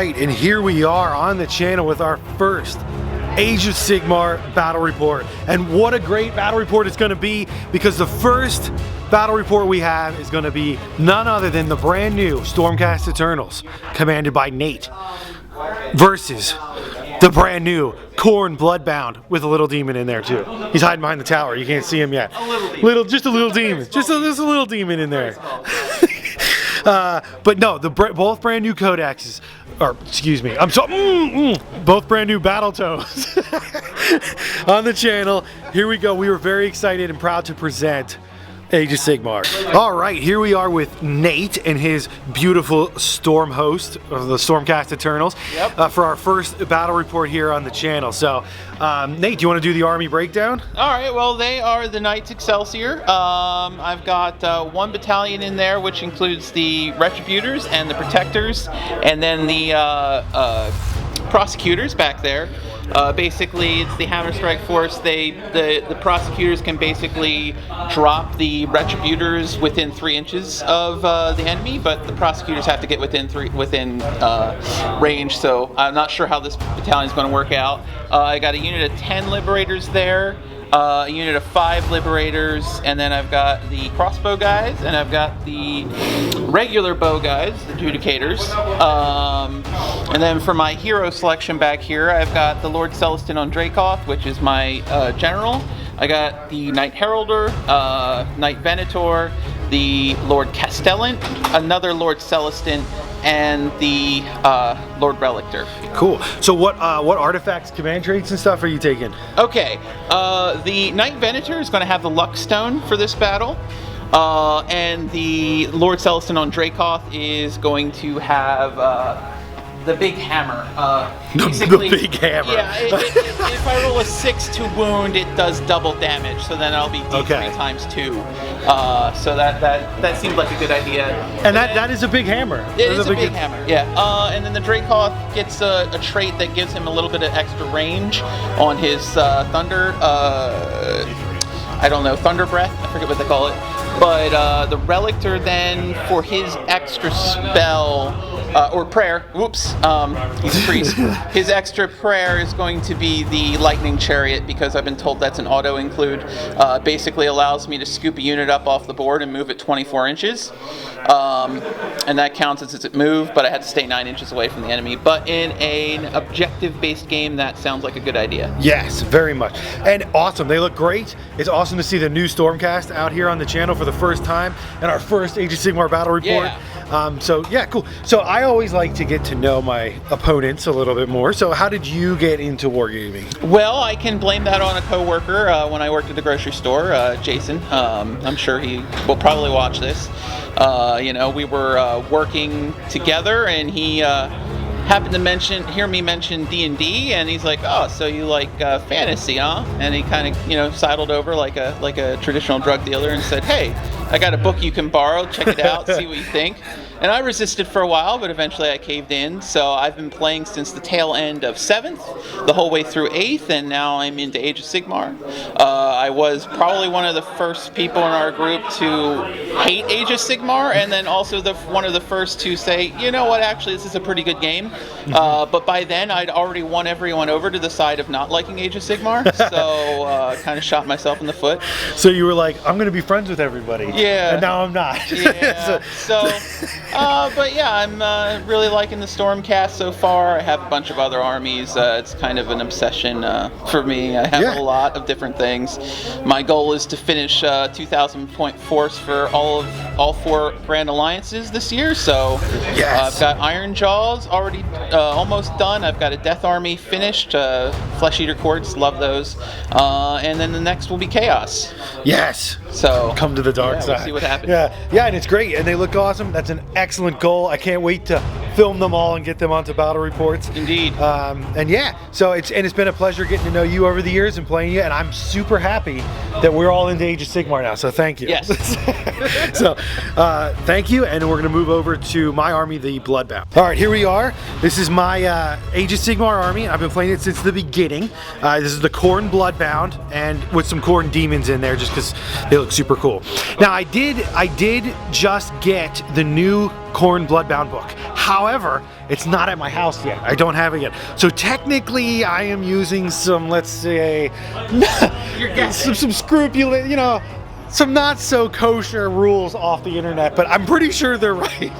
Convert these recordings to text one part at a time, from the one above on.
right, and here we are on the channel with our first Age of Sigmar battle report. And what a great battle report it's going to be, because the first battle report we have is going to be none other than the brand new Stormcast Eternals, commanded by Nate, versus the brand new Khorne Bloodbound with a little demon in there too. He's hiding behind the tower. You can't see him yet. Just a little demon. Just a little demon in there. But no, both brand new codexes, or excuse me, both brand new battle tomes on the channel. Here we go. We were very excited and proud to present Age of Sigmar. All right, here we are with Nate and his beautiful Storm host of the Stormcast Eternals. Yep. For our first battle report here on the channel. So, Nate, do you want to do the army breakdown? All right, well, they are the Knights Excelsior. I've got one battalion in there, which includes the Retributors and the Protectors, and then the Prosecutors back there. Basically, it's the Hammer Strike Force. The Prosecutors can basically drop the Retributors within 3 inches of the enemy, but the Prosecutors have to get within range. So I'm not sure how this battalion is going to work out. I got a unit of 10 Liberators there, a unit of 5 Liberators, and then I've got the crossbow guys, and I've got the regular bow guys, the Judicators. And then for my hero selection back here, I've got the Lord Celestin on Dracoth, which is my general. I got the Knight Heralder, Knight Venator, the Lord Castellan, another Lord Celestin, and the Lord Relictor. Cool. So what artifacts, command traits, and stuff are you taking? Okay, the Knight Venator is going to have the Luck Stone for this battle, and the Lord Celestin on Dracoth is going to have the big hammer. The big hammer. Yeah, if I roll a 6 to wound, it does double damage, so then I'll be D3 times 2. So that seemed like a good idea. And that is a big hammer. It is a big hammer, yeah. And then the Dracoth gets a trait that gives him a little bit of extra range on his Thunder. I don't know, Thunder Breath? I forget what they call it. But the Relictor then, for his extra spell, or prayer, whoops, he's a priest. His extra prayer is going to be the Lightning Chariot, because I've been told that's an auto include. Basically allows me to scoop a unit up off the board and move it 24 inches. And that counts as its move, but I had to stay 9 inches away from the enemy. But in an objective-based game, that sounds like a good idea. Yes, very much. And awesome. They look great. It's awesome to see the new Stormcast out here on the channel for the first time, and our first Age of Sigmar battle report. Yeah. So yeah, cool. So I always like to get to know my opponents a little bit more. So how did you get into wargaming? Well, I can blame that on a coworker when I worked at the grocery store, Jason. I'm sure he will probably watch this. We were working together, and he happened to hear me mention D&D, and he's like, "Oh, so you like fantasy, huh?" And he kind of, sidled over like a traditional drug dealer and said, "Hey, I got a book you can borrow. Check it out, see what you think." And I resisted for a while, but eventually I caved in. So I've been playing since the tail end of 7th, the whole way through 8th, and now I'm into Age of Sigmar. I was probably one of the first people in our group to hate Age of Sigmar, and then also one of the first to say, you know what, actually this is a pretty good game. But by then I'd already won everyone over to the side of not liking Age of Sigmar, so kind of shot myself in the foot. So you were like, I'm going to be friends with everybody. Yeah. And now I'm not. Yeah. But yeah, I'm really liking the Stormcast so far. I have a bunch of other armies. It's kind of an obsession for me. I have a lot of different things. My goal is to finish 2,000 point force for all 4 Grand Alliances this year. So I've got Iron Jaws already almost done. I've got a Death Army finished. Flesh Eater Courts, love those. And then the next will be Chaos. Yes. So come to the dark side. We'll see what happens. Yeah, and it's great, and they look awesome. That's an excellent goal. I can't wait to film them all and get them onto battle reports. Indeed. And yeah, so it's been a pleasure getting to know you over the years and playing you, and I'm super happy that we're all into Age of Sigmar now. So thank you. Yes. So thank you, and we're gonna move over to my army, the Bloodbound. All right, here we are. This is my Age of Sigmar army. I've been playing it since the beginning. This is the Khorne Bloodbound, and with some Khorne demons in there, just because they look super cool. Now I did just get the new Khorne Bloodbound book. However, It's not at my house yet. I don't have it yet. So technically, I am using some, let's say, some scrupulous, you know, some not so kosher rules off the internet, but I'm pretty sure they're right.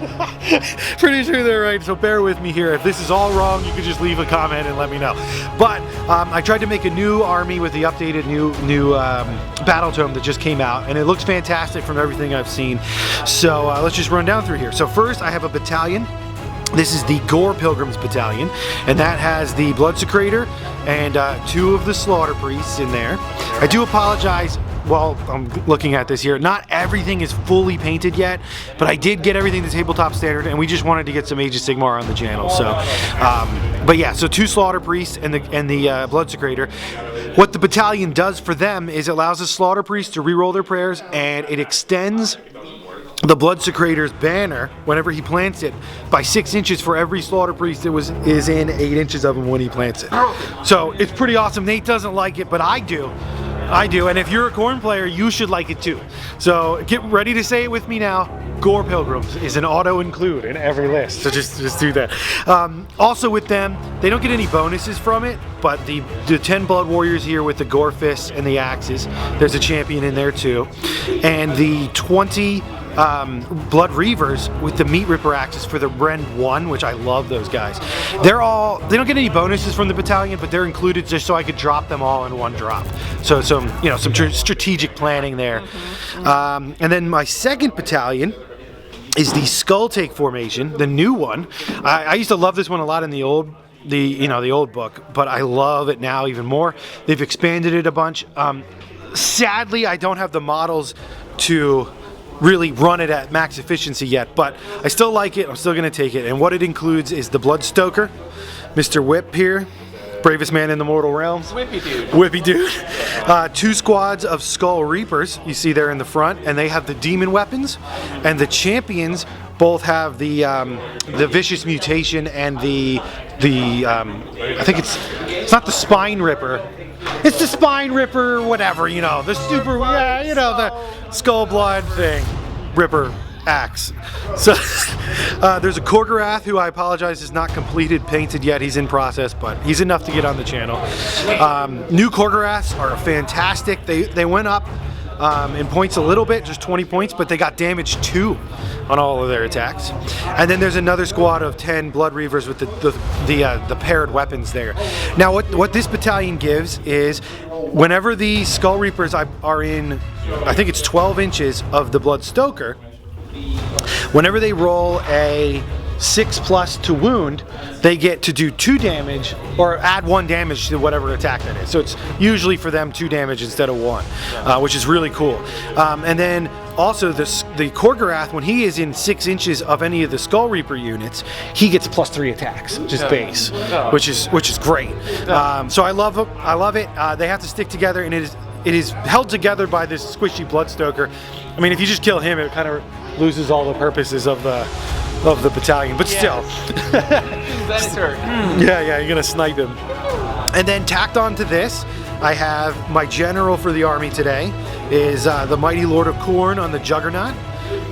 Pretty sure they're right, so bear with me here. If this is all wrong, you could just leave a comment and let me know. But I tried to make a new army with the updated new battle tome that just came out, and it looks fantastic from everything I've seen. So let's just run down through here. So first, I have a battalion. This is the Gore Pilgrims Battalion, and that has the Bloodsecrator and 2 of the Slaughter Priests in there. I do apologize. Well, I'm looking at this here. Not everything is fully painted yet, but I did get everything to tabletop standard, and we just wanted to get some Age of Sigmar on the channel. So, but yeah, so 2 Slaughter Priests and the Bloodsecrator. What the battalion does for them is it allows the Slaughter Priests to reroll their prayers, and it extends the Bloodsecrator's banner whenever he plants it by 6 inches for every Slaughter Priest that is in 8 inches of him when he plants it. So it's pretty awesome. Nate doesn't like it, but I do. I do, and if you're a Khorne player, you should like it too. So get ready to say it with me now. Gore Pilgrims is an auto-include in every list, so just do that. Also with them, they don't get any bonuses from it, but the 10 Blood Warriors here with the Gore Fists and the Axes, there's a champion in there too. And the 20 Blood Reavers with the Meat Ripper Axes for the Rend 1, which I love those guys. They don't get any bonuses from the battalion, but they're included just so I could drop them all in one drop. So some strategic planning there. And then my second battalion is the Skull Take formation, the new one. I used to love this one a lot in the old book, but I love it now even more. They've expanded it a bunch. Sadly, I don't have the models to really run it at max efficiency yet, but I still like it. I'm still going to take it. And what it includes is the Bloodstoker, Mr. Whip here, bravest man in the mortal realms. Whippy dude. Whippy dude. 2 squads of Skull Reapers, you see there in the front, and they have the demon weapons. And the champions both have the Vicious Mutation and the I think it's not the Spine Ripper. It's the Spine Ripper, whatever, the super, the Skull Blood thing, Ripper axe. So there's a Korgorath, who I apologize is not completed, painted yet. He's in process, but he's enough to get on the channel. New Korgoraths are fantastic. They went up in points a little bit, just 20 points, but they got damage 2 on all of their attacks. And then there's another squad of 10 Blood Reavers with the paired weapons there. Now what this battalion gives is whenever the Skull Reapers are in, I think it's 12 inches of the Bloodstoker, whenever they roll a 6+ to wound, they get to do 2 damage or add 1 damage to whatever attack that is. So it's usually for them 2 damage instead of 1, which is really cool. And then also the Korgorath, when he is in 6 inches of any of the Skull Reaper units, he gets +3 attacks, just base, which is great. So I love it. They have to stick together, and it is held together by this squishy Bloodstoker. I mean, if you just kill him, it kind of loses all the purposes of the battalion, but still. Yeah, you're gonna snipe him. And then tacked onto this, I have my general for the army today is the Mighty Lord of Khorne on the Juggernaut.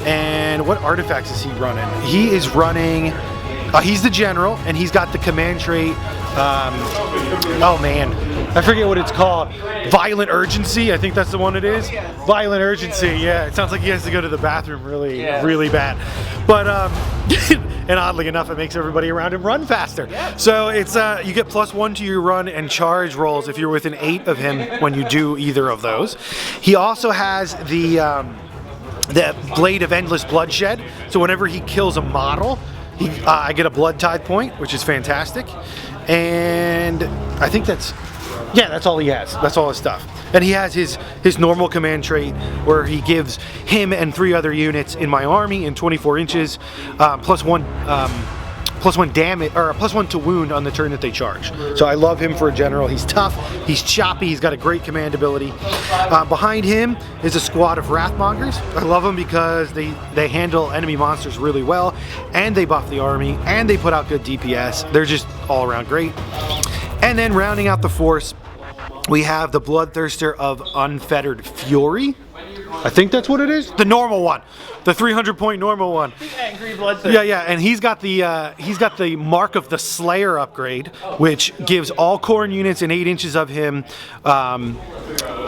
And what artifacts is he running? He is running, he's the general, and he's got the command trait, oh man, I forget what it's called. Violent Urgency, I think that's the one it is. Violent Urgency, yeah. It sounds like he has to go to the bathroom really bad. But, and oddly enough, it makes everybody around him run faster. So it's you get +1 to your run and charge rolls if you're within 8 of him when you do either of those. He also has the Blade of Endless Bloodshed. So whenever he kills a model, I get a Blood Tithe point, which is fantastic. And I think that's all he has. That's all his stuff. And he has his normal command trait where he gives him and 3 other units in my army in 24 inches +1 damage, or +1 to wound on the turn that they charge. So I love him for a general. He's tough, he's choppy, he's got a great command ability. Behind him is a squad of Wrathmongers. I love them because they handle enemy monsters really well, and they buff the army, and they put out good DPS. They're just all around great. And then rounding out the force, we have the Bloodthirster of Unfettered Fury. I think that's what it is. The normal one, the 300-point normal one. Angry Bloodthirsty. Yeah, and he's got the Mark of the Slayer upgrade, which gives all Khorne units in 8 inches of him.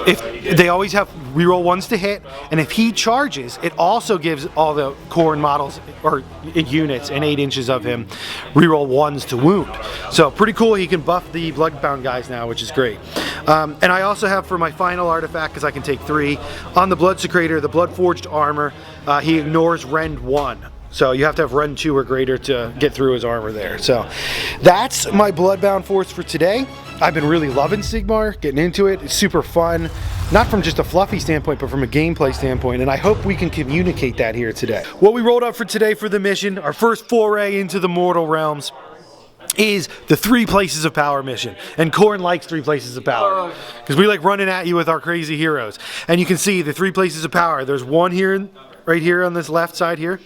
If they always have reroll 1s to hit, and if he charges, it also gives all the Khorne models or units in 8 inches of him reroll 1s to wound. So pretty cool. He can buff the Bloodbound guys now, which is great. And I also have for my final artifact, because I can take 3, on the Bloodsecrator, the Bloodforged armor. He ignores Rend 1. So you have to have Rend 2 or greater to get through his armor there. So that's my Bloodbound force for today. I've been really loving Sigmar, getting into it. It's super fun, not from just a fluffy standpoint, but from a gameplay standpoint, and I hope we can communicate that here today. What we rolled up for today for the mission, our first foray into the mortal realms, is the 3 places of power mission. And Khorne likes 3 places of power, because we like running at you with our crazy heroes. And you can see the 3 places of power. There's one here, right here on this left side here.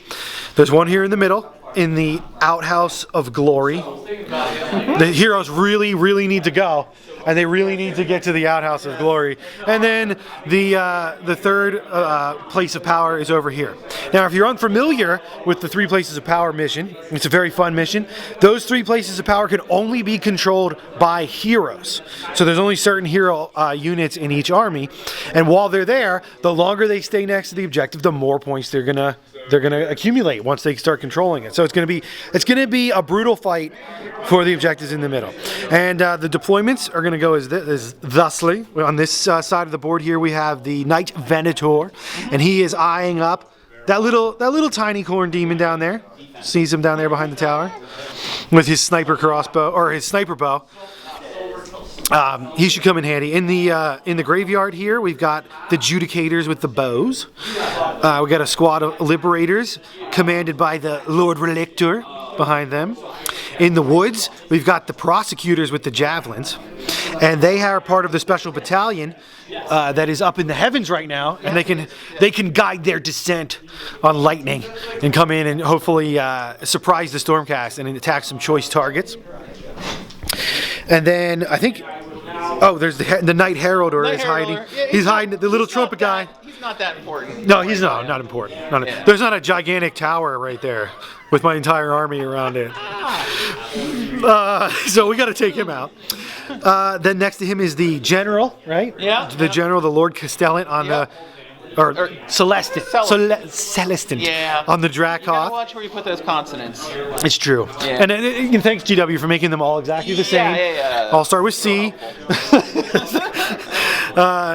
There's one here in the middle, in the Outhouse of Glory. The heroes really need to go, and they really need to get to the Outhouse of Glory. And then the third place of power is over here. Now, if you're unfamiliar with the 3 places of power mission, it's a very fun mission. Those 3 places of power can only be controlled by heroes. So there's only certain hero units in each army, and while they're there, the longer they stay next to the objective, the more points they're gonna accumulate once they start controlling it. So it's gonna be a brutal fight for the objectives in the middle. And the deployments are gonna go as thusly. On this side of the board here, we have the Knight Venator, and he is eyeing up that little tiny Khorne demon down there. Sees him down there behind the tower with his sniper crossbow, or his sniper bow. He should come in handy. In the graveyard here, we've got the Judicators with the bows. We got a squad of Liberators commanded by the Lord Relictor behind them. In the woods, we've got the Prosecutors with the javelins, and they are part of the special battalion that is up in the heavens right now, and they can guide their descent on lightning and come in and hopefully surprise the Stormcast and attack some choice targets. And then I think, there's the Knight Heraldor is hiding. Yeah, he's hiding, the little trumpet guy. He's not that important. No, he's not important. There's not a gigantic tower right there with my entire army around it. So we got to take him out. Then next to him is the general, right? Yeah. The general, the Lord Castellan on the... Or Celestin. Celestin. Yeah. On the You gotta Dracoth. watch where you put those consonants. It's true. Yeah. And thanks, GW, for making them all exactly the same. Yeah. I'll start with C.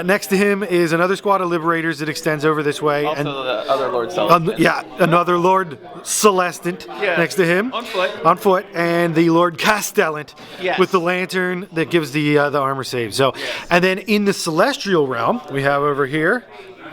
Next to him is another squad of Liberators that extends over this way. Also and the other Lord Celestin. another Lord Celestant next to him. On foot. And the Lord Castellant with the lantern that gives the armor save. So, and then in the Celestial realm, we have over here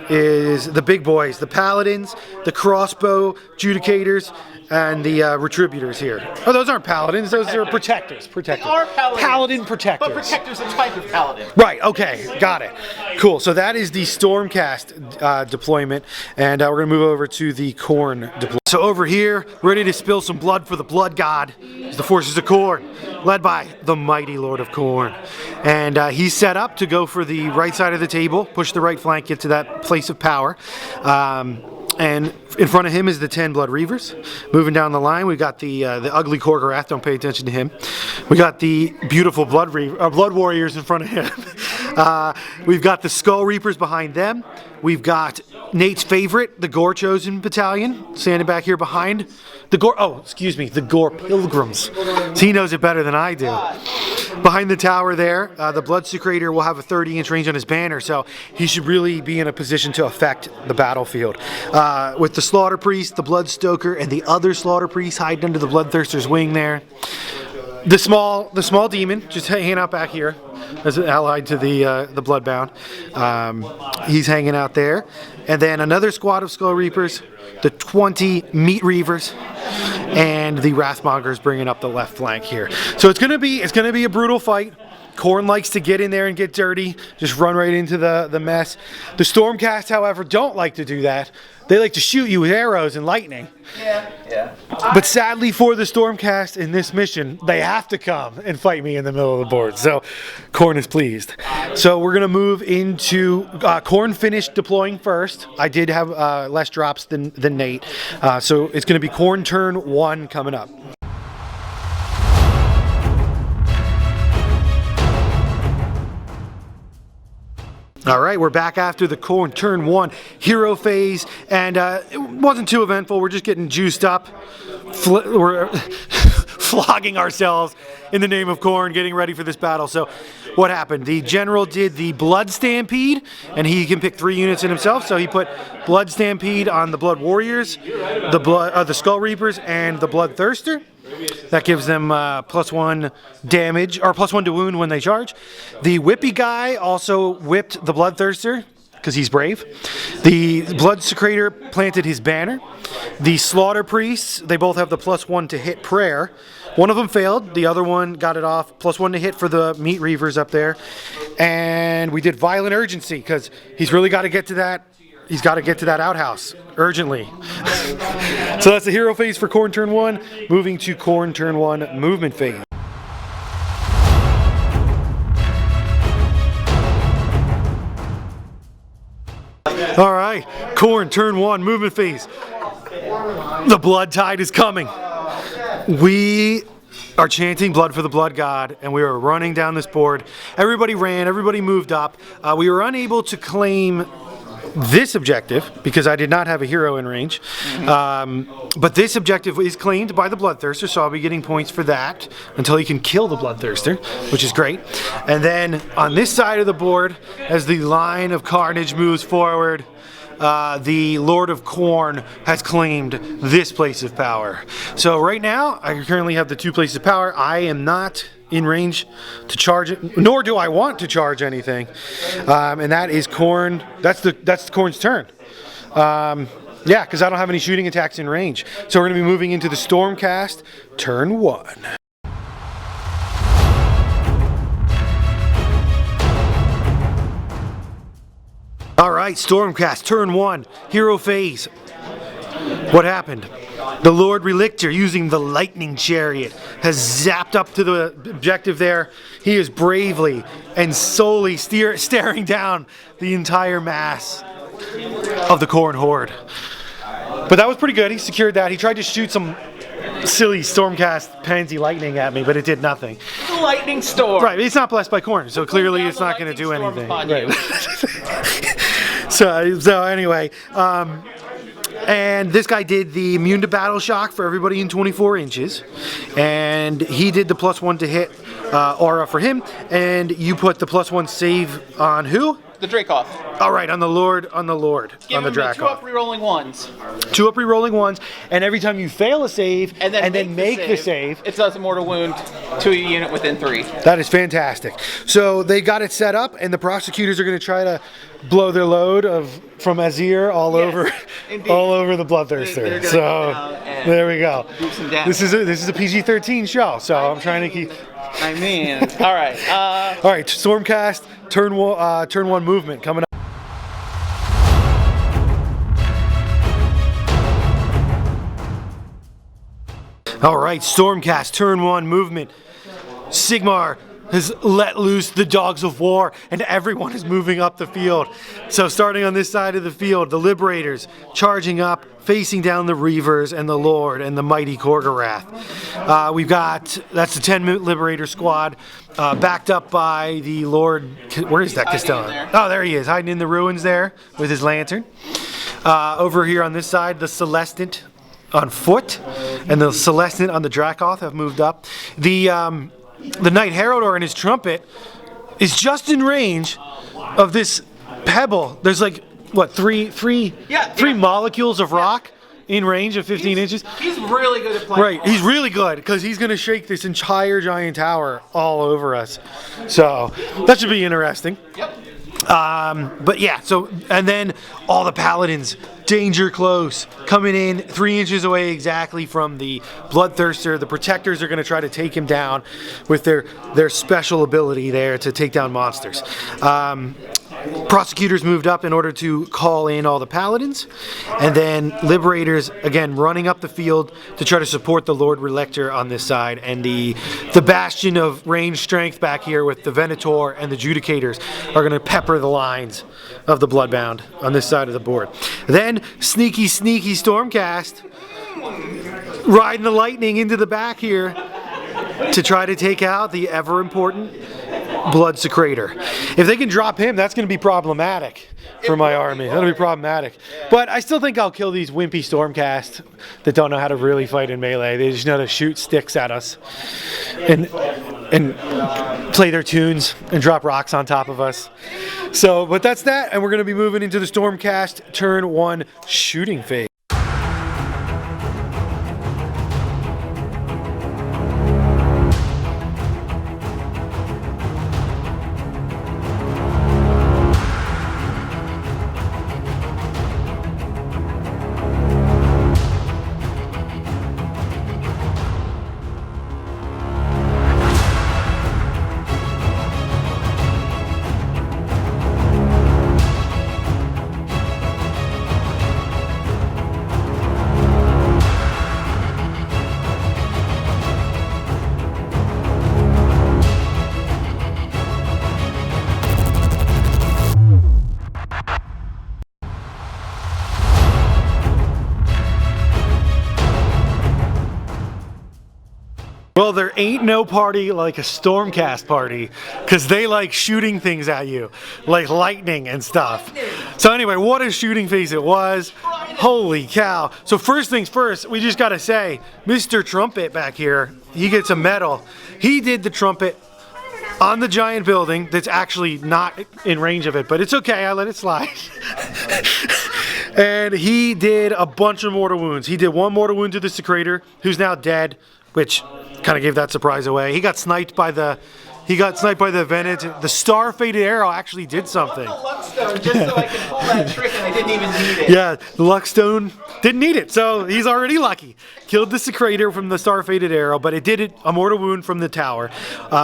is the big boys, the Paladins, the Crossbow Judicators, and the Retributors here. Oh, those aren't Paladins, those are Protectors. They are Paladins. Paladin Protectors. But Protector's a type of Paladin. Right, okay, got it. Cool, so that is the Stormcast deployment, and we're going to move over to the Khorne deployment. So over here, ready to spill some blood for the Blood God, is the forces of Khorne, led by the mighty Lord of Khorne. And he's set up to go for the right side of the table, push the right flank, get to that place of power. And in front of him is the 10 Blood Reavers. Moving down the line, we've got the ugly Korgorath. Don't pay attention to him. We got the beautiful Blood Warriors in front of him. We've got the Skull Reapers behind them. We've got Nate's favorite, the Gore Chosen Battalion, standing back here behind the Gore Pilgrims. So he knows it better than I do. Behind the tower there, the Bloodsecrator will have a 30-inch range on his banner, so he should really be in a position to affect the battlefield. With the Slaughter Priest, the Bloodstoker, and the other Slaughter Priest hiding under the Bloodthirster's wing there. The small demon, just hanging out back here, as allied to the Bloodbound. He's hanging out there. And then another squad of Skull Reapers, the 20 Meat Reavers, and the Wrathmongers bringing up the left flank here. So it's gonna be a brutal fight. Khorne likes to get in there and get dirty, just run right into the mess. The Stormcast, however, don't like to do that. They like to shoot you with arrows and lightning. Yeah. But sadly for the Stormcast in this mission, they have to come and fight me in the middle of the board. So Khorne is pleased. So we're going to move into... Khorne finished deploying first. I did have less drops than Nate. So it's going to be Khorne turn 1 coming up. All right, we're back after the Khorne turn 1 hero phase, and it wasn't too eventful. We're just getting juiced up. We're flogging ourselves in the name of Khorne, getting ready for this battle. So what happened? The general did the Blood Stampede, and he can pick 3 units in himself. So he put Blood Stampede on the Blood Warriors, the Skull Reapers, and the Blood Thirster. That gives them +1 damage, or +1 to wound when they charge. The Whippy guy also whipped the Bloodthirster, because he's brave. The Blood Secretor planted his banner. The Slaughter Priests, they both have the +1 to hit prayer. One of them failed, the other one got it off. +1 to hit for the Meat Reavers up there. And we did Violent Urgency, because he's really got to get to that. He's got to get to that outhouse urgently. So that's the hero phase for Khorne turn 1. Moving to Khorne turn 1 movement phase. All right, Khorne turn 1 movement phase. The blood tide is coming. We are chanting blood for the blood god, and we are running down this board. Everybody ran, everybody moved up. We were unable to claim this objective because I did not have a hero in range, but this objective is claimed by the Bloodthirster, so I'll be getting points for that until he can kill the Bloodthirster, which is great. And then on this side of the board, as the line of carnage moves forward, the Lord of Khorne has claimed this place of power. So right now, I currently have the 2 places of power. I am not in range to charge it, nor do I want to charge anything. And that is Khorne. That's Khorne's turn. Yeah, because I don't have any shooting attacks in range. So we're going to be moving into the Stormcast turn 1. All right, Stormcast turn 1 hero phase. What happened? The Lord Relictor, using the Lightning Chariot, has zapped up to the objective there. He is bravely and solely staring down the entire mass of the Khorne Horde. But that was pretty good. He secured that. He tried to shoot some silly Stormcast pansy lightning at me, but it did nothing. The lightning storm. Right, it's not blessed by Khorne, so clearly it's not going to do anything. Right. So anyway, and this guy did the immune to battle shock for everybody in 24 inches, and he did the +1 to hit aura for him, and you put the +1 save on who? The Dracoth. All right, on the Lord, Give on the Dracoth. 2 up rerolling 1s. 2 up rerolling 1s, and every time you fail a save and then make the save, it does a mortal wound to a unit within 3. That is fantastic. So they got it set up, and the prosecutors are going to try to blow their load from Azir all over the Bloodthirster. So there we go. This is a PG-13 show, so I'm trying to keep. I mean, all right. All right, Stormcast turn 1 movement coming up. All right, Stormcast turn 1 movement. Sigmar has let loose the dogs of war, and everyone is moving up the field. So starting on this side of the field, the Liberators charging up, facing down the Reavers and the Lord and the mighty Korgorath. We've got, that's the 10 Liberator squad, backed up by the Lord, where is that Castellan? Oh, there he is, hiding in the ruins there with his lantern. Over here on this side, the Celestant on foot, and the Celestant on the Dracoth have moved up. The Knight Heraldor and his trumpet is just in range of this pebble. There's like, what, three molecules of rock in range of 15 inches? He's really good at playing. Right, he's really good because he's going to shake this entire giant tower all over us. So that should be interesting. Yep. But yeah, so, and then all the paladins, danger close, coming in 3 inches away exactly from the Bloodthirster. The protectors are going to try to take him down with their special ability there to take down monsters. Prosecutors moved up in order to call in all the paladins, and then liberators again running up the field to try to support the Lord Relector on this side, and the bastion of range strength back here with the Venator and the Judicators are going to pepper the lines of the Bloodbound on this side of the board. Then sneaky Stormcast riding the lightning into the back here to try to take out the ever important Blood Secrator. If they can drop him, that's going to be problematic for my army. That'll be problematic. But I still think I'll kill these wimpy Stormcast that don't know how to really fight in melee. They just know to shoot sticks at us and play their tunes and drop rocks on top of us. So, but that's that, and we're going to be moving into the Stormcast turn 1 shooting phase. Well, there ain't no party like a Stormcast party, because they like shooting things at you, like lightning and stuff. So anyway, what a shooting phase it was. Holy cow. So first things first, we just got to say, Mr. Trumpet back here, he gets a medal. He did the trumpet on the giant building that's actually not in range of it, but it's okay, I let it slide. And he did a bunch of mortal wounds. He did 1 mortal wound to the Secrator, who's now dead, which kind of gave that surprise away. He got sniped by the Venet. The Star-Fated Arrow actually did something. The Luckstone, just so I could pull that trick, and I didn't even need it. Yeah, the Luckstone didn't need it, so he's already lucky. Killed the Secrator from the Star-Fated Arrow, but it did a mortal wound from the tower.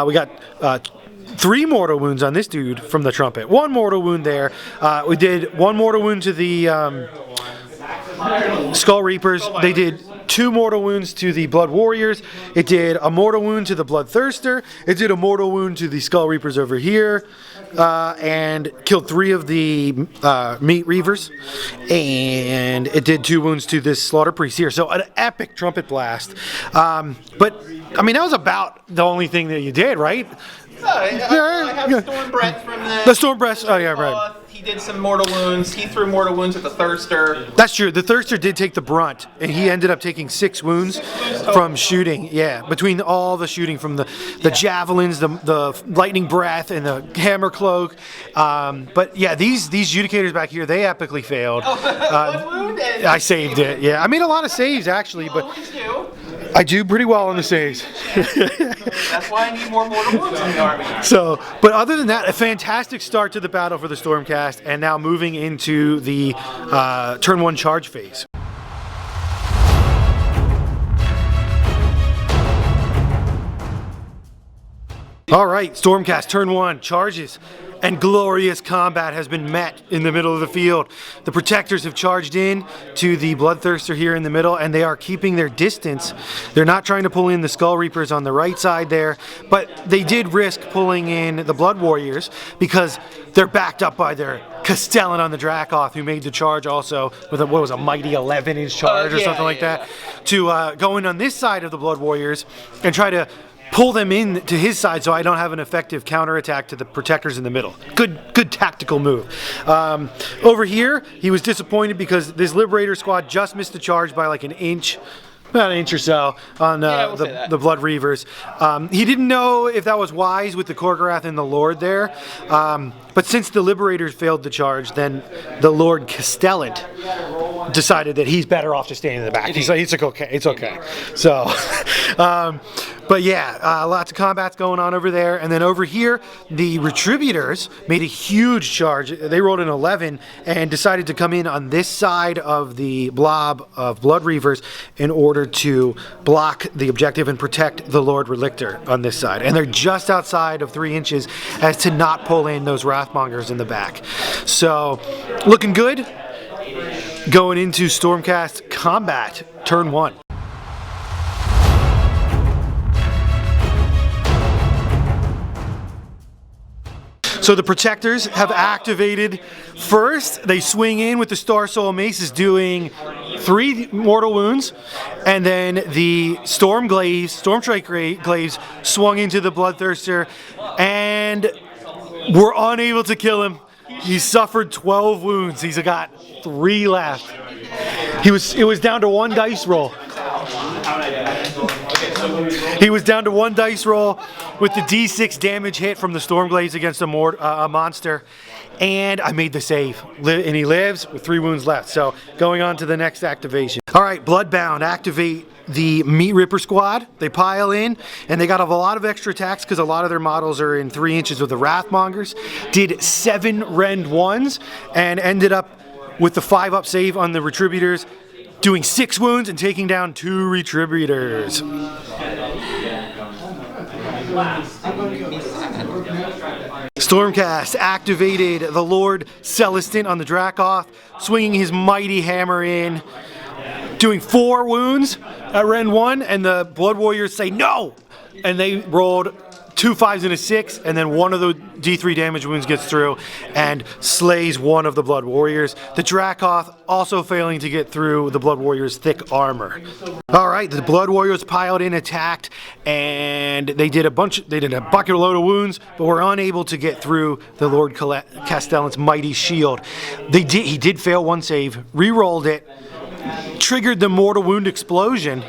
We got 3 mortal wounds on this dude from the Trumpet. 1 mortal wound there. We did 1 mortal wound to the Skull Reapers. They did 2 mortal wounds to the Blood Warriors. It did a mortal wound to the Bloodthirster. It did a mortal wound to the Skull Reapers over here, and killed 3 of the Meat Reavers. And it did 2 wounds to this Slaughter Priest here. So an epic trumpet blast. But I mean, that was about the only thing that you did, right? I have Storm Breath from the Storm Breath. Oh yeah, right. He did some mortal wounds. He threw mortal wounds at the Thirster. That's true. The Thirster did take the brunt, and he ended up taking 6 wounds from shooting. Yeah, between all the shooting from the javelins, the lightning breath, and the hammer cloak. But yeah, these Judicators back here, they epically failed. One wound and I saved it. Yeah, I made a lot of saves actually, but I do pretty well on the saves. That's why I need more mortal wounds in the army. So, but other than that, a fantastic start to the battle for the Stormcast, and now moving into the turn 1 charge phase. All right, Stormcast turn 1 charges, and glorious combat has been met in the middle of the field. The Protectors have charged in to the Bloodthirster here in the middle, and they are keeping their distance. They're not trying to pull in the Skull Reapers on the right side there, but they did risk pulling in the Blood Warriors because they're backed up by their Castellan on the Dracoth, who made the charge also with a mighty 11-inch charge or something like that, to go in on this side of the Blood Warriors and try to pull them in to his side so I don't have an effective counterattack to the Protectors in the middle. Good tactical move. Over here, he was disappointed because this Liberator squad just missed the charge by like an inch. About an inch or so on the Blood Reavers. He didn't know if that was wise with the Korgorath and the Lord there, but since the Liberators failed the charge, then the Lord Castellan decided that he's better off just staying in the back. He's like, it's okay. So, But yeah, lots of combats going on over there. And then over here, the Retributors made a huge charge. They rolled an 11 and decided to come in on this side of the blob of Blood Reavers in order to block the objective and protect the Lord Relictor on this side. And they're just outside of 3 inches as to not pull in those Wrathmongers in the back. So, looking good. Going into Stormcast combat, turn 1. So the Protectors have activated. First, they swing in with the Star Soul Maces doing 3 mortal wounds, and then the Stormstrike Glaives swung into the Bloodthirster, and were unable to kill him. He suffered 12 wounds. He's got 3 left. It was down to 1 dice roll. He was down to 1 dice roll with the D6 damage hit from the Stormglaives against a monster, and I made the save. And he lives with 3 wounds left. So going on to the next activation. All right, Bloodbound, activate the Meat Ripper squad. They pile in, and they got a lot of extra attacks because a lot of their models are in 3 inches with the Wrathmongers. Did 7 rend 1s and ended up with the 5-up save on the Retributors, doing 6 wounds and taking down 2 Retributors. Stormcast activated the Lord Celestin on the Dracoth, swinging his mighty hammer in, doing 4 wounds at Rend 1, and the Blood Warriors say no! And they rolled 2 5s and a 6, and then one of the D3 damage wounds gets through and slays one of the Blood Warriors. The Dracoth also failing to get through the Blood Warriors' thick armor. Alright, the Blood Warriors piled in, attacked, and they did a bucket load of wounds, but were unable to get through the Lord Castellan's mighty shield. He did fail 1 save, re-rolled it, triggered the Mortal Wound Explosion,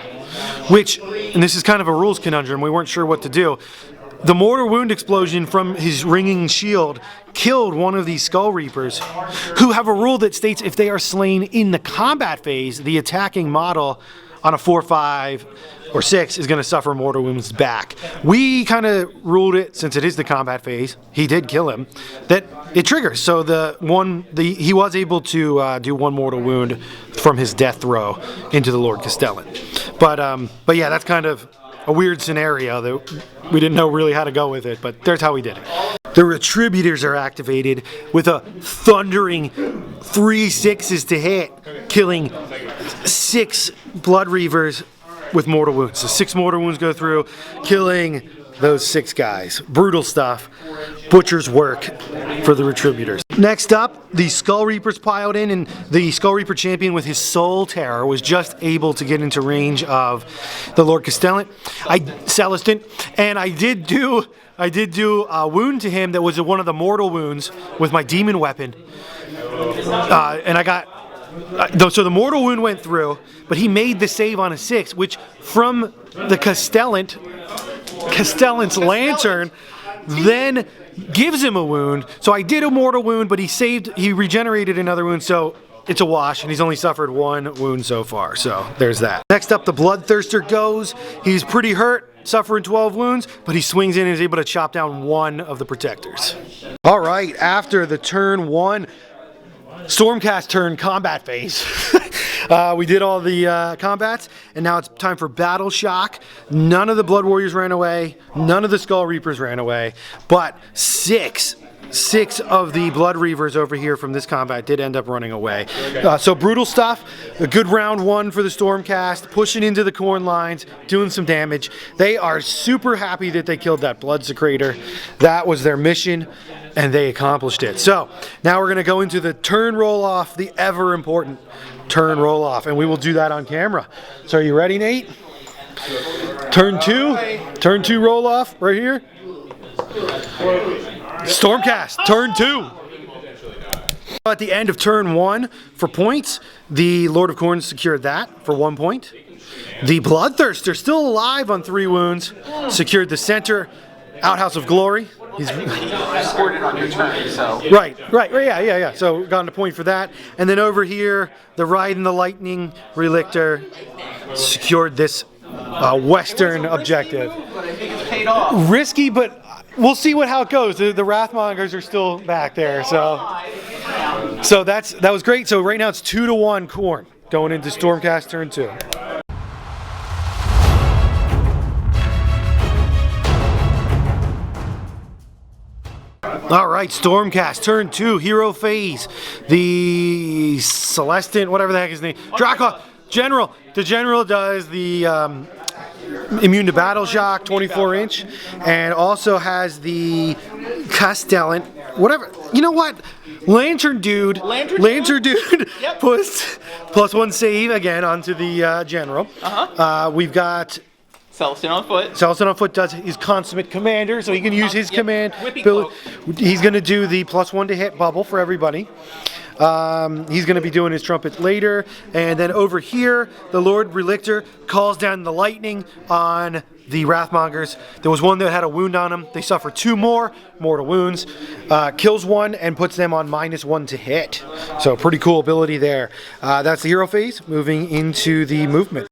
which, and this is kind of a rules conundrum, we weren't sure what to do. The Mortal Wound Explosion from his ringing shield killed one of these Skull Reapers, who have a rule that states if they are slain in the combat phase, the attacking model on a 4, 5, or 6 is going to suffer mortal wounds back. We kind of ruled it, since it is the combat phase, he did kill him, that it triggers. So he was able to do 1 mortal wound from his death throw into the Lord Castellan. But yeah, that's kind of a weird scenario that we didn't know really how to go with it, but there's how we did it. The Retributors are activated with a thundering 3 6s to hit, killing 6 Blood Reavers with mortal wounds. So 6 mortal wounds go through, killing those 6 guys. Brutal stuff. Butcher's work for the Retributors. Next up, the Skull Reapers piled in, and the Skull Reaper champion with his Soul Terror was just able to get into range of the Lord Celestin, and I did do a wound to him that was one of the mortal wounds with my demon weapon, and I got. So the mortal wound went through, but he made the save on a 6, which from the Castellan's Lantern then gives him a wound. So I did a mortal wound, but he regenerated another wound, so it's a wash, and he's only suffered 1 wound so far. So there's that. Next up, the Bloodthirster goes. He's pretty hurt, suffering 12 wounds, but he swings in and is able to chop down 1 of the Protectors. All right, after the turn 1 Stormcast turn combat phase. We did all the combats, and now it's time for Battle Shock. None of the Blood Warriors ran away, none of the Skull Reapers ran away, but 6 of the Blood Reavers over here from this combat did end up running away. So brutal stuff. A good round 1 for the Stormcast, pushing into the Khorne lines, doing some damage. They are super happy that they killed that Blood Secretor. That was their mission, and they accomplished it. So now we're going to go into the turn roll off, the ever important turn roll off, and we will do that on camera. So are you ready, Nate? Turn 2 roll off right here. Stormcast, turn 2. At the end of turn 1 for points, the Lord of Khorne secured that for 1 point. The Bloodthirster, still alive on 3 wounds, secured the center Outhouse of Glory. He scored it on your turn, so. Right, yeah. So got a point for that. And then over here, the Ride and the Lightning Relictor secured this western objective. It's paid off. Risky, but we'll see how it goes. The Wrathmongers are still back there, so that was great. So right now it's 2-1 Khorne going into Stormcast turn 2. All right, Stormcast turn 2, hero phase. The Celestin, whatever the heck his name, Draco General. The General does the immune to battle shock, 24-inch, and also has the Castellan, whatever. You know what? Lantern Dude Yep. puts +1 save again onto the General. We've got Celestin on foot. Celestin on foot does his consummate commander, so he can use his command. Whipping Bill, cloak. he's going to do the +1 to hit bubble for everybody. He's going to be doing his trumpets later. And then over here, the Lord Relictor calls down the lightning on the Wrathmongers. There was one that had a wound on him. They suffer 2 more mortal wounds. Kills 1 and puts them on -1 to hit. So pretty cool ability there. That's the hero phase. Moving into the movement.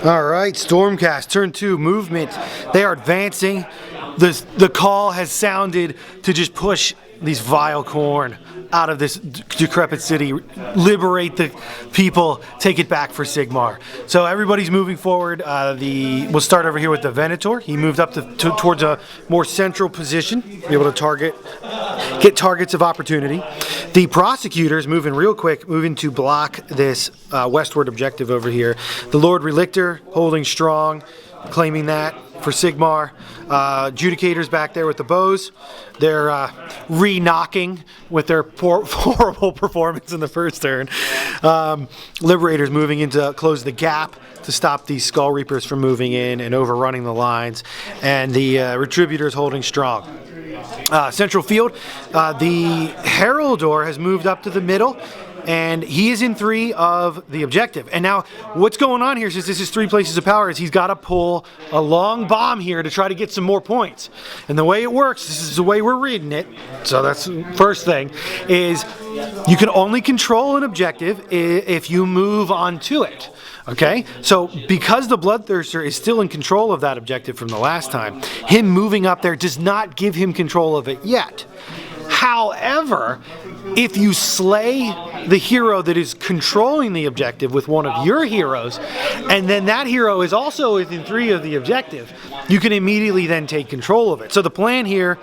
All right, Stormcast, turn 2, movement. They are advancing. The call has sounded to just push these vile Khorne out of this decrepit city, liberate the people, take it back for Sigmar. So everybody's moving forward. We'll start over here with the Venator. He moved up towards a more central position, be able to get targets of opportunity. The Prosecutors moving real quick, moving to block this westward objective over here. The Lord Relictor holding strong, claiming that for Sigmar. Judicators back there with the bows. They're re-knocking with their horrible performance in the first turn. Liberators moving in to close the gap to stop these Skull Reapers from moving in and overrunning the lines. And the Retributors holding strong. Central field, the Heraldor has moved up to the middle, and he is in 3 of the objective. And now, what's going on here, since this is 3 places of power, is he's got to pull a long bomb here to try to get some more points. And the way it works, this is the way we're reading it, so that's the first thing, is you can only control an objective if you move onto it. Okay, so because the Bloodthirster is still in control of that objective from the last time, him moving up there does not give him control of it yet. However, if you slay the hero that is controlling the objective with one of your heroes, and then that hero is also within 3 of the objective, you can immediately then take control of it. So the plan here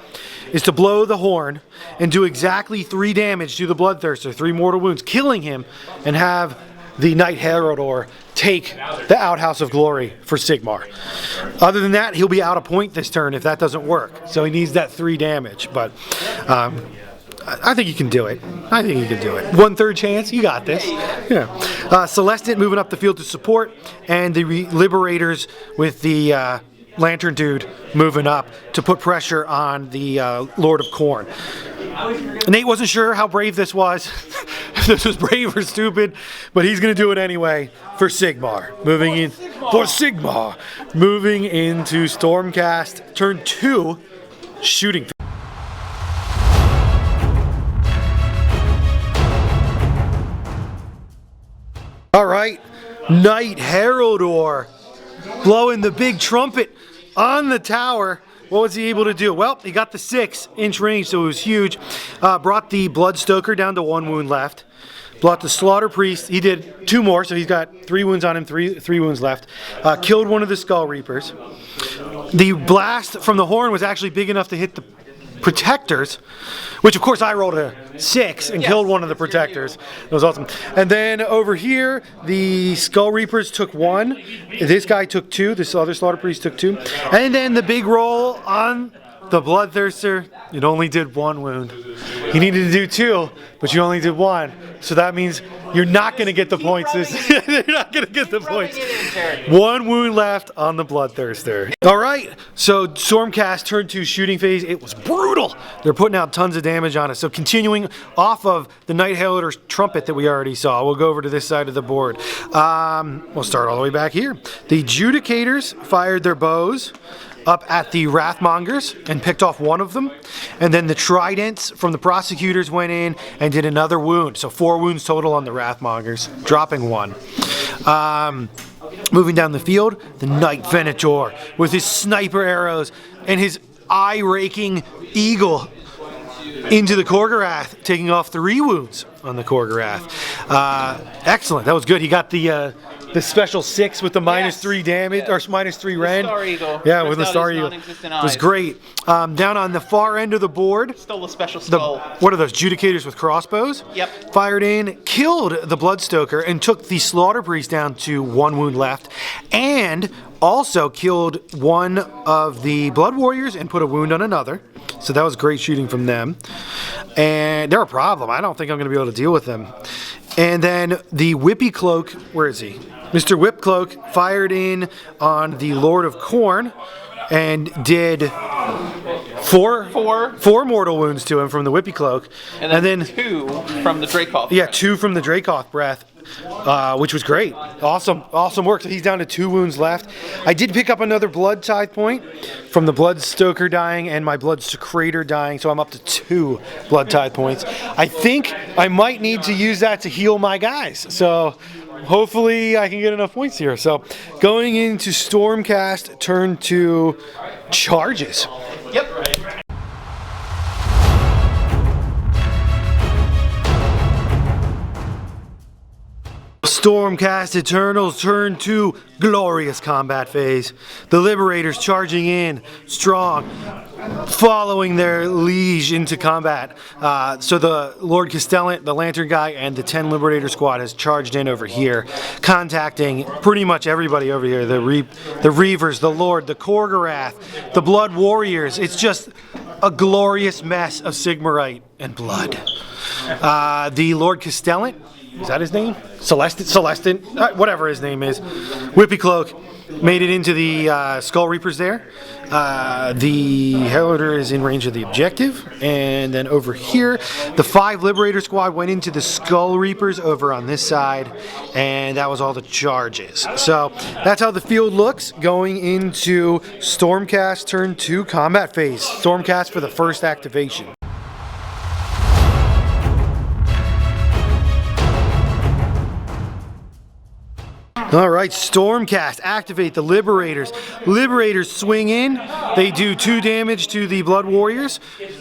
is to blow the horn and do exactly 3 damage to the Bloodthirster, 3 mortal wounds, killing him, and have the Knight Heraldor take the Outhouse of Glory for Sigmar. Other than that, he'll be out of point this turn if that doesn't work. So he needs that 3 damage, but I think you can do it. 1/3 chance, you got this. Yeah. Celestin moving up the field to support, and the Liberators with the Lantern Dude moving up to put pressure on the Lord of Khorne. Nate wasn't sure how brave this was. If this was brave or stupid, but he's going to do it anyway for Sigmar. Moving in for Sigmar. Moving into Stormcast turn 2, shooting. All right, Knight Heraldor blowing the big trumpet on the tower what was he able to do? Well, he got the 6-inch range, so it was huge. Brought the Bloodstoker down to 1 wound left. Brought the Slaughter Priest, he did 2 more, so he's got 3 wounds on him, three wounds left. Killed one of the Skull Reapers. The blast from the horn was actually big enough to hit the Protectors, which of course I rolled a 6 and killed one of the Protectors. That was awesome. And then over here, the Skull Reapers took 1. This guy took 2. This other Slaughter Priest took 2. And then the big roll on the Bloodthirster, it only did 1 wound. You needed to do 2, but you only did 1. So that means you're not going to get the points. You're not going to get the points. 1 wound left on the Bloodthirster. All right, so Stormcast turn 2 shooting phase. It was brutal. They're putting out tons of damage on us. So continuing off of the Night Heralder's trumpet that we already saw, we'll go over to this side of the board. We'll start all the way back here. The Judicators fired their bows up at the Wrathmongers and picked off 1 of them. And then the Tridents from the Prosecutors went in and did another wound. So 4 wounds total on the Wrathmongers, dropping 1. Moving down the field, the Knight Venator with his sniper arrows and his eye-raking eagle into the Korgorath, taking off 3 wounds on the Korgorath. Excellent, that was good. He got the special 6 with the -3 damage, or -3 rend. Star Eagle. Yeah, with the Star Eagle. It was great. Down on the far end of the board, Stole a special skull. what are those, Judicators with crossbows? Yep. Fired in, killed the Bloodstoker, and took the Slaughter Priest down to 1 wound left, and also killed 1 of the Blood Warriors and put a wound on another. So that was great shooting from them. And they're a problem. I don't think I'm going to be able to deal with them. And then the Whippy Cloak, where is he? Mr. Whip Cloak fired in on the Lord of Khorne and did 4 mortal wounds to him from the Whippy Cloak. And then 2 from the Dracoth. Yeah, 2 from the Dracoth breath, which was great. Awesome work. So he's down to 2 wounds left. I did pick up another Blood Tithe point from the Bloodstoker dying and my Bloodsecrator dying, so I'm up to 2 Blood Tithe points. I think I might need to use that to heal my guys. So hopefully I can get enough points here. So going into Stormcast turn 2 charges. Yep. Stormcast Eternals turn 2 glorious combat phase. The Liberators charging in strong, following their liege into combat. So the Lord Castellan, the Lantern Guy, and the 10 Liberator squad has charged in over here, contacting pretty much everybody over here. The Reavers, the Lord, the Korgorath, the Blood Warriors. It's just a glorious mess of Sigmarite and blood. The Lord Castellan, is that his name? Celestin, whatever his name is. Whippy Cloak made it into the Skull Reapers there. The Heralder is in range of the objective. And then over here, the 5 Liberator squad went into the Skull Reapers over on this side. And that was all the charges. So that's how the field looks going into Stormcast turn 2 combat phase. Stormcast for the first activation. All right, Stormcast, activate the Liberators. Liberators swing in. They do 2 damage to the Blood Warriors,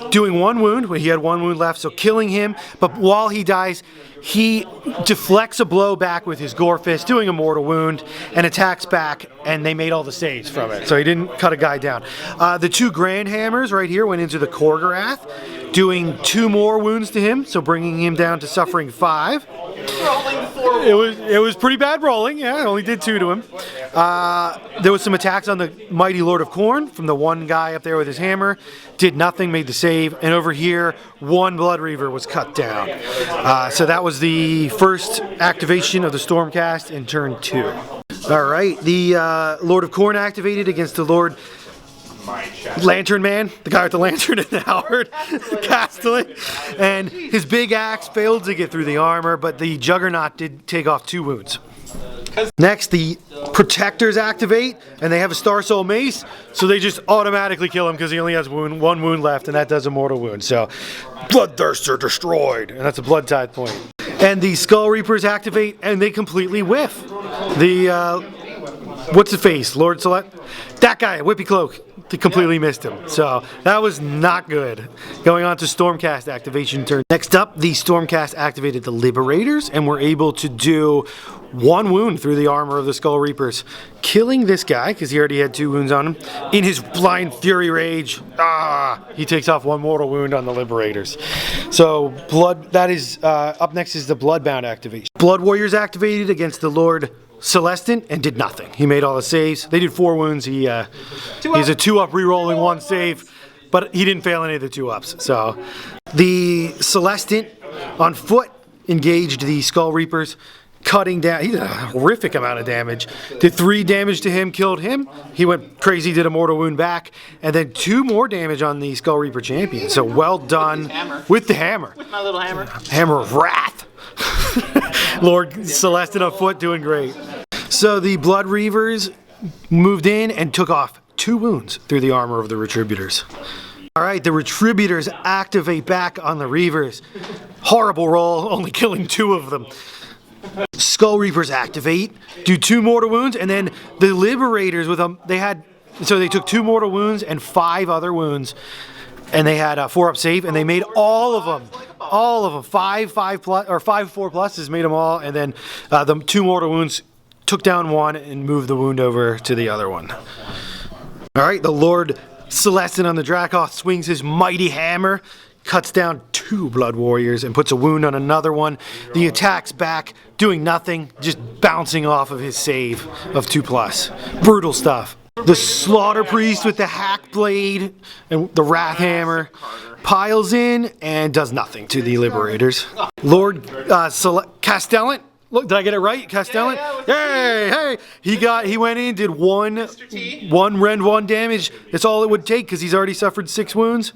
doing 1 wound. He had 1 wound left, so killing him. But while he dies, he deflects a blow back with his Gore Fist, doing a mortal wound, and attacks back, and they made all the saves from it. So he didn't cut a guy down. The 2 Grand Hammers right here went into the Korgorath, doing 2 more wounds to him, so bringing him down to suffering 5. It was pretty bad rolling. Yeah, I only did 2 to him. There was some attacks on the mighty Lord of Khorne from the 1 guy up there with his hammer. Did nothing, made the save. And over here, 1 Blood Reaver was cut down. So that was the first activation of the Stormcast in turn 2. All right, the Lord of Khorne activated against the Lord Lantern Man, the guy with the lantern and the Howard Castellan, and his big axe failed to get through the armor, but the Juggernaut did take off 2 wounds. Next, the Protectors activate, and they have a Star Soul Mace, so they just automatically kill him because he only has 1 wound left, and that does a mortal wound. So, Bloodthirster destroyed, and that's a Blood Tithe point. And the Skull Reapers activate, and they completely whiff. The what's the face? Lord Select? That guy, Whippy Cloak. completely missed him. So that was not good. Going on to Stormcast activation turn. Next up, the Stormcast activated the Liberators and were able to do 1 wound through the armor of the Skull Reapers, killing this guy because he already had 2 wounds on him. In his blind fury rage, he takes off 1 mortal wound on the Liberators. So that is up next is the Bloodbound activation. Blood Warriors activated against the Lord Celestin and did nothing. He made all the saves. They did 4 wounds. He's a 2-up re-rolling 1 save, but he didn't fail any of the 2-ups. So the Celestin on foot engaged the Skull Reapers, cutting down. He did a horrific amount of damage. Did 3 damage to him, killed him. He went crazy, did a mortal wound back, and then 2 more damage on the Skull Reaper champion. So well done with the hammer. With my little hammer. Hammer of Wrath. Lord Celestin on foot doing great. So the Blood Reavers moved in and took off 2 wounds through the armor of the Retributors. All right, the Retributors activate back on the Reavers. Horrible roll, only killing 2 of them. Skull Reapers activate, do 2 mortal wounds, and then the Liberators with them, they took 2 mortal wounds and 5 other wounds, and they had a 4-up save, and they made all of them. 5 4+s made them all, and then the 2 mortal wounds took down 1 and moved the wound over to the other one. All right, the Lord Celestin on the Dracoth swings his mighty hammer, cuts down 2 Blood Warriors and puts a wound on another one. The attack's back, doing nothing, just bouncing off of his save of 2+. Brutal stuff. The Slaughter Priest with the hack blade and the Wrath Hammer piles in and does nothing to the Liberators. Lord Castellan. Look, did I get it right? Castellan? Hey! He went in, did 1 rend 1 damage. That's all it would take because he's already suffered 6 wounds.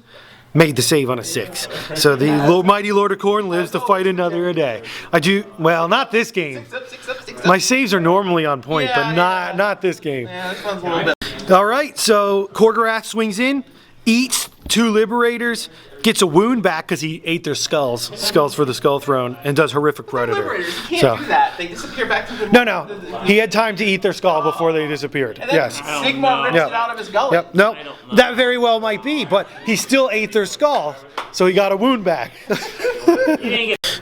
Made the save on a 6. So the mighty Lord of Khorne lives to fight another day. Well, not this game. 6 up. My saves are normally on point, but not this game. Yeah, this one's a little bit. All right, so Korgorath swings in, eats 2 Liberators, gets a wound back because he ate their skulls for the Skull Throne, and does horrific Predator. Liberators, you can't do that. They disappear back to the... No. He had time to eat their skull before they disappeared. And then Yes. Sigmar rips it out of his gullet. Yep. No, that very well might be, but he still ate their skull, so he got a wound back.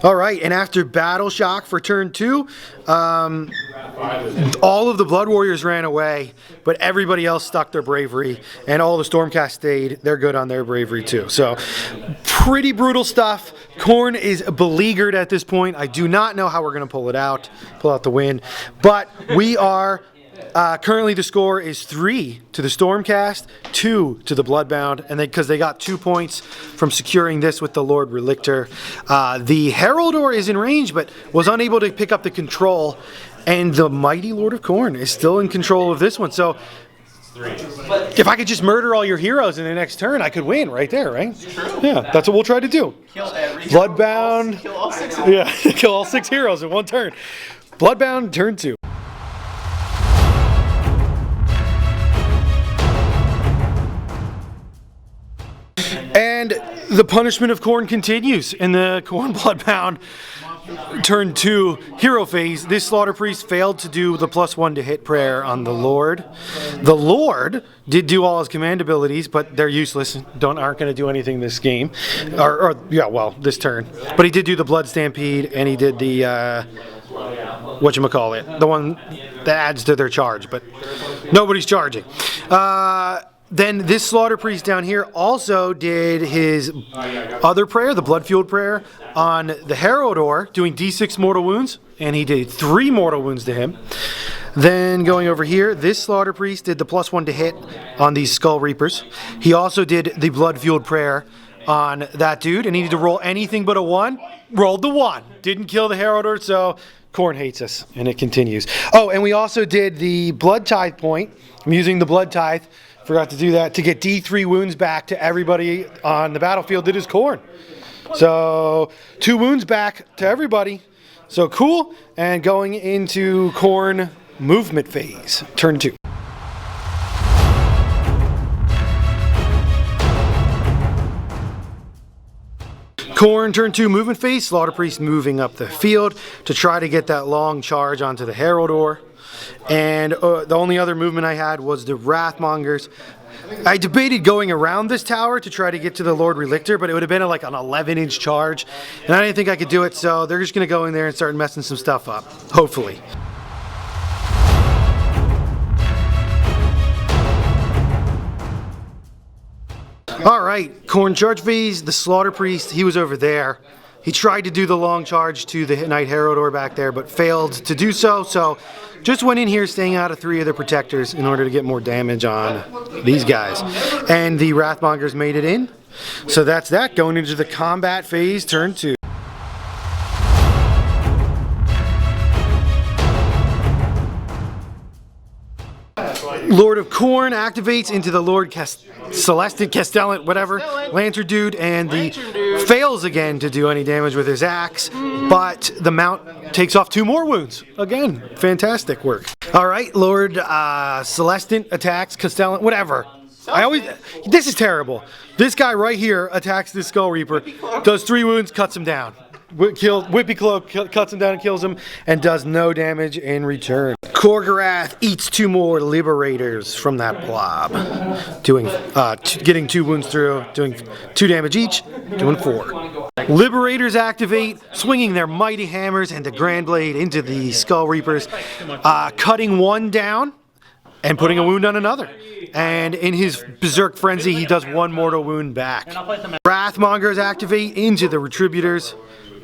All right, and after Battle Shock for turn 2, all of the Blood Warriors ran away, but everybody else stuck their bravery, and all the Stormcast stayed. They're good on their bravery too. So, pretty brutal stuff. Khorne is beleaguered at this point. I do not know how we're going to pull out the win, but we are... currently the score is 3 to the Stormcast, 2 to the Bloodbound, and because they got 2 points from securing this with the Lord Relictor. The Heraldor is in range, but was unable to pick up the control, and the mighty Lord of Khorne is still in control of this one. So, if I could just murder all your heroes in the next turn, I could win right there, right? True. Yeah, that's what we'll try to do. Kill every Bloodbound. Kill all 6. Yeah, kill all 6 heroes in 1 turn. Bloodbound, turn 2. And the punishment of Khorne continues in the Khorne Bloodbound turn 2 hero phase. This Slaughter Priest failed to do the +1 to hit prayer on the Lord. The Lord did do all his command abilities, but they're useless. Aren't going to do anything this game, this turn. But he did do the Blood Stampede, and he did the whatchamacallit, the one that adds to their charge, but nobody's charging. Then this Slaughter Priest down here also did his other prayer, the Blood-Fueled Prayer, on the Heraldor, doing D6 mortal wounds, and he did 3 mortal wounds to him. Then going over here, this Slaughter Priest did the +1 to hit on these Skull Reapers. He also did the Blood-Fueled Prayer on that dude, and he needed to roll anything but a 1. Rolled the 1. Didn't kill the Heraldor, so Khorne hates us, and it continues. Oh, and we also did the Blood Tithe point. I'm using the Blood Tithe. Forgot to do that to get D3 wounds back to everybody on the battlefield that is Khorne. So 2 wounds back to everybody. So cool. And going into Khorne movement phase, turn 2. Khorne turn 2 movement phase. Slaughter Priest moving up the field to try to get that long charge onto the Heraldor. And the only other movement I had was the Wrathmongers. I debated going around this tower to try to get to the Lord Relictor, but it would have been like an 11-inch charge, and I didn't think I could do it, so they're just going to go in there and start messing some stuff up, hopefully. Alright, Khorne charge phase, the Slaughter Priest, he was over there. He tried to do the long charge to the Knight Heraldor back there, but failed to do so, so just went in here staying out of 3 of the protectors in order to get more damage on these guys. And the Wrathmongers made it in. So that's that, going into the combat phase, turn 2. Lord of Khorne activates into the Lord Celestin, Castellan, whatever, Lantern Dude, and fails again to do any damage with his axe, but the mount takes off 2 more wounds. Again, fantastic work. Alright, Lord Celestin attacks Castellan, whatever. This is terrible. This guy right here attacks this Skull Reaper, does 3 wounds, cuts him down. Whippy Cloak cuts him down and kills him, and does no damage in return. Khorgorath eats 2 more Liberators from that blob, getting 2 wounds through, doing 2 damage each, doing 4. Liberators activate, swinging their mighty hammers and the Grand Blade into the Skull Reapers, cutting 1 down and putting a wound on another. And in his Berserk Frenzy, he does 1 mortal wound back. Wrathmongers activate into the Retributors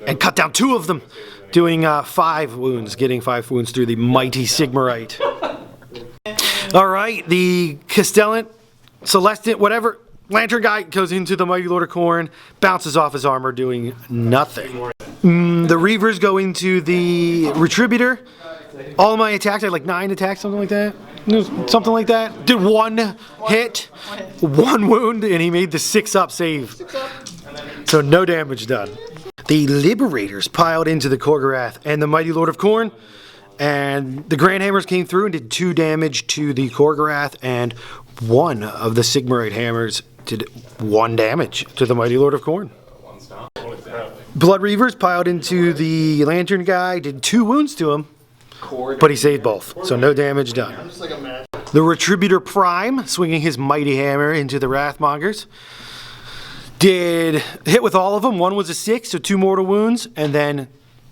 and cut down 2 of them, doing 5 wounds, getting 5 wounds through the mighty Sigmarite. Alright, the Castellan, Celestin, whatever, Lantern guy goes into the mighty Lord of Khorne, bounces off his armor, doing nothing. The Reavers go into the Retributor. All of my attacks, I had like 9 attacks, something like that. Something like that. Did 1 hit, 1 wound, and he made the 6-up save. So no damage done. The Liberators piled into the Khorgorath and the mighty Lord of Khorne, and the Grand Hammers came through and did 2 damage to the Khorgorath, and 1 of the Sigmarite Hammers did 1 damage to the mighty Lord of Khorne. Blood Reavers piled into the Lantern guy, did 2 wounds to him, but he saved both, so no damage done. The Retributor Prime, swinging his mighty hammer into the Wrathmongers, did hit with all of them. 1 was a 6, so 2 mortal wounds, and then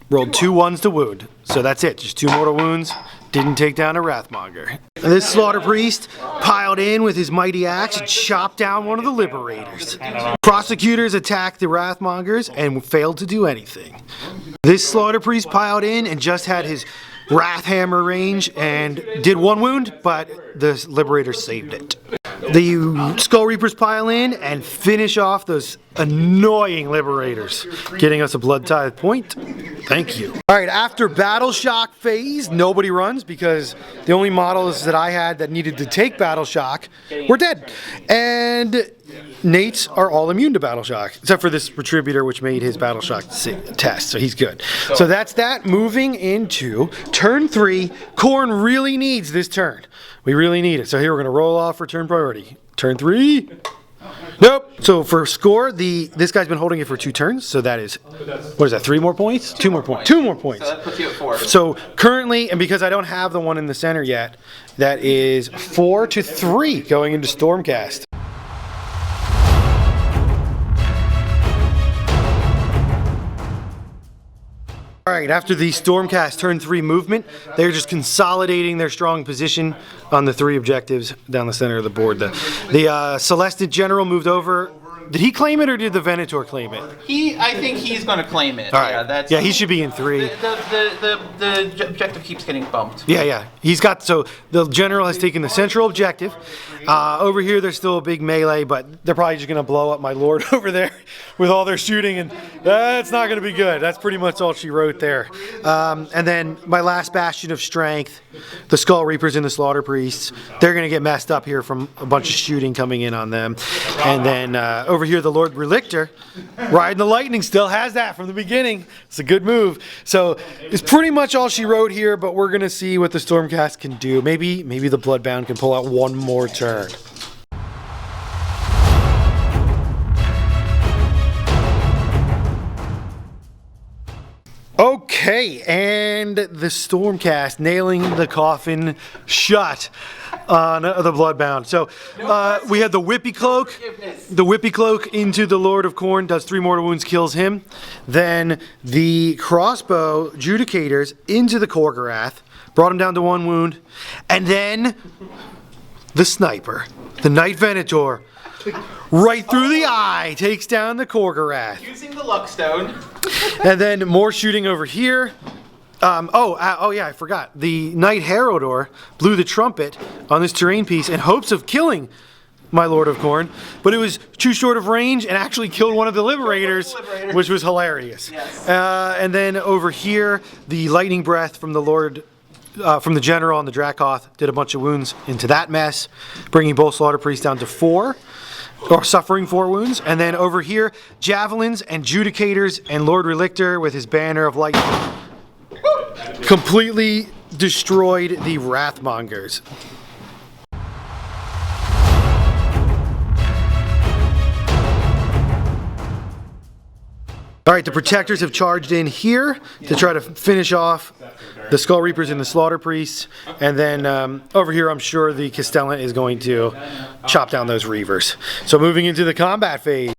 rolled 2 1s to wound. So that's it, just 2 mortal wounds. Didn't take down a Wrathmonger. And this Slaughter Priest piled in with his mighty axe and chopped down 1 of the Liberators. Prosecutors attacked the Wrathmongers and failed to do anything. This Slaughter Priest piled in and just had his Wrath Hammer range and did 1 wound, but the Liberators saved it. The Skull Reapers pile in and finish off those annoying Liberators, getting us a blood tithe point. Thank you. Alright, after Battle Shock phase, nobody runs because the only models that I had that needed to take Battle Shock were dead. And Nates are all immune to Battle Shock, except for this Retributor, which made his Battle Shock test, so he's good. So that's that. Moving into turn 3. Khorne really needs this turn. We really need it. So here we're going to roll off for turn priority. Turn 3. Nope. So for score, this guy's been holding it for 2 turns. So that is, what is that, 3 more points? 2 more points. 2 more points. So that puts you at 4. So currently, and because I don't have the one in the center yet, that is 4-3 going into Stormcast. Alright, after the Stormcast turn 3 movement, they're just consolidating their strong position on the 3 objectives down the center of the board. The Celestin General moved over. Did he claim it or did the Venator claim it? I think he's going to claim it. All right. Yeah, he should be in 3. The objective keeps getting bumped. Yeah. He's got, so the General has taken the central objective. Over here, there's still a big melee, but they're probably just going to blow up my Lord over there with all their shooting, and that's not going to be good. That's pretty much all she wrote there. And then my last bastion of strength, the Skull Reapers and the Slaughter Priests, they're going to get messed up here from a bunch of shooting coming in on them. And then over here, the Lord Relictor, riding the lightning, still has that from the beginning. It's a good move. So it's pretty much all she wrote here, but we're going to see what the Stormcast can do. Maybe the Bloodbound can pull out 1 more turn. Okay. Okay, and the Stormcast nailing the coffin shut on the Bloodbound. So we had the Whippy Cloak. The Whippy Cloak into the Lord of Khorne, does 3 mortal wounds, kills him. Then the crossbow Judicators into the Korgorath, brought him down to 1 wound. And then the sniper, the Knight Venator, right through the eye, takes down the Korgorath. Using the Luckstone. And then more shooting over here. Oh yeah, I forgot. The Knight Heraldor blew the trumpet on this terrain piece in hopes of killing my Lord of Khorne, but it was too short of range and actually killed one of the Liberators, which was hilarious. Yes. And then over here, the Lightning Breath from the Lord, from the General on the Dracoth did a bunch of wounds into that mess, bringing both Slaughter Priests down to 4. Or suffering 4 wounds. And then over here, Javelins and Judicators and Lord Relictor with his banner of lightning completely destroyed the Wrathmongers. All right, the Protectors have charged in here to try to finish off the Skull Reapers and the Slaughter Priests. And then over here, I'm sure the Castellan is going to chop down those Reavers. So moving into the combat phase.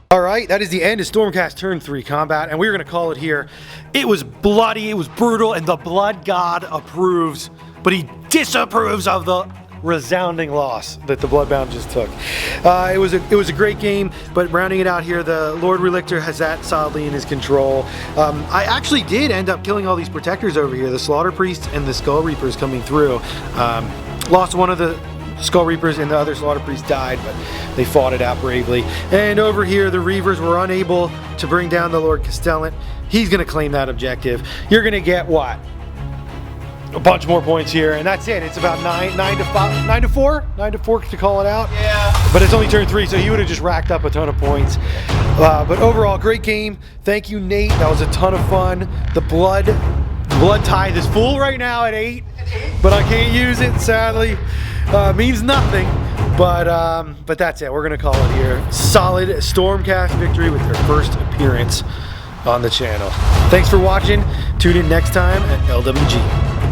All right, that is the end of Stormcast Turn 3 combat, and we're going to call it here. It was bloody, it was brutal, and the Blood God approves, but he disapproves of the resounding loss that the Bloodbound just took. It was a great game, but rounding it out here, the Lord Relictor has that solidly in his control. I actually did end up killing all these Protectors over here, the Slaughter Priests and the Skull Reapers coming through. Lost one of the Skull Reapers and the other Slaughter Priests died, but they fought it out bravely. And over here, the Reavers were unable to bring down the Lord Castellan. He's going to claim that objective. You're going to get what? A bunch more points here, and that's it. It's about 9 to 4 to call it out. Yeah. But it's only turn 3, so he would have just racked up a ton of points. But overall, great game. Thank you, Nate. That was a ton of fun. The blood tithe is full right now at 8, but I can't use it, sadly. Means nothing, but that's it. We're gonna call it here. Solid Stormcast victory with their first appearance on the channel. Thanks for watching. Tune in next time at LWG.